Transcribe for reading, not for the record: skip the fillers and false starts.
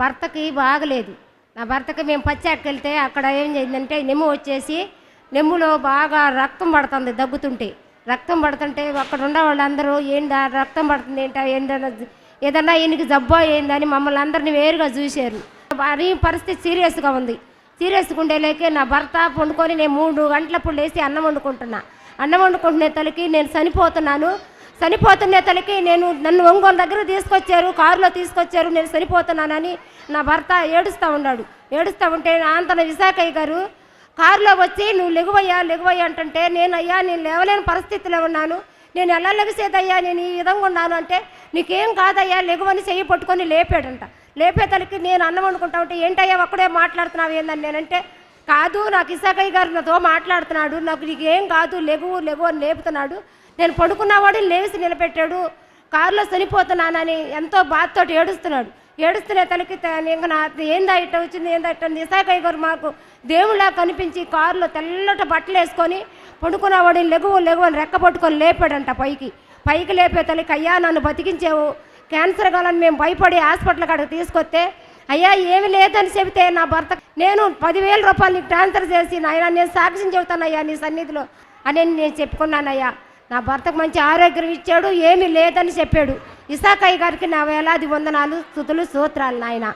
భర్తకి బాగలేదు. నా భర్తకి మేము పచ్చాకెళ్తే అక్కడ ఏం చేసిందంటే నెమ్ము వచ్చేసి నెమ్ములో బాగా రక్తం పడుతుంది దగ్గుతుంటే. రక్తం పడుతుంటే అక్కడ ఉన్న వాళ్ళందరూ ఏందా రక్తం పడుతుంది ఏంటా ఏదన్నా ఈయనకి జబ్బా ఏందని మమ్మల్ని అందరినీ వేరుగా చూశారు. మరీ పరిస్థితి సీరియస్గా ఉంది. సీరియస్గా ఉండేలేకే నా భర్త వండుకొని నేను 3 గంటలప్పుడు లేచి అన్నం వండుకుంటున్నా. అన్నం వండుకుంటునే తలకి నేను చనిపోతున్నే తలకి నన్ను ఒంగోలు దగ్గర తీసుకొచ్చారు, కారులో తీసుకొచ్చారు, నేను చనిపోతున్నానని నా భర్త ఏడుస్తూ ఉన్నాడు. ఏడుస్తూ ఉంటే ఆంతన విశాఖయ్య గారు కారులో వచ్చి నువ్వు లెగువయ్యా అంటుంటే నేను లేవలేని పరిస్థితిలో ఉన్నాను, నేను ఎలా లెగిసేదయ్యా, నేను ఈ విధంగా ఉన్నాను అంటే నీకేం కాదయ్యా లెగువని చెయ్యి పట్టుకొని లేపాడంట. లేపే తలకి నేను అన్నం వండుకుంటా ఉంటే ఏంటయ్యా ఒక్కడే మాట్లాడుతున్నావు ఏందని నేనంటే కాదు నాకు విశాఖయ్య గారు నాతో మాట్లాడుతున్నాడు, నాకు నీకేం కాదు లెగు అని లేపుతున్నాడు, నేను పడుకున్నవాడు లేచి నిలబెట్టాడు, కారులో చనిపోతున్నానని ఎంతో బాధతోటి ఏడుస్తున్నాడు. ఏడుస్తున్న తలకి ఇంకా నా ఏందా ఇట్ట వచ్చింది విశాఖయ్య గారు మాకు దేవుళ్ళ కనిపించి కారులో తెల్లట బట్టలు వేసుకొని పడుకున్నవాడు లెగు అని రెక్క పట్టుకొని లేపాడంట. పైకి లేపే తలకి అయ్యా నన్ను బతికించావు, క్యాన్సర్ కాలని మేము భయపడి హాస్పిటల్ కాడికి తీసుకొస్తే అయ్యా ఏమి లేదని చెబితే నా భర్త నేను 10,000 రూపాయలు నీకు ట్రాన్స్ఫర్ చేసి నాయన నేను సాక్ష్యం చెబుతానయ్యా నీ సన్నిధిలో అని నేను చెప్పుకున్నానయ్యా. నా భర్తకు మంచి ఆరోగ్యం ఇచ్చాడు, ఏమీ లేదని చెప్పాడు. విశాఖయ్య గారికి నా వేలాది వందనాలు స్తుతులు స్తోత్రాలు నాయన.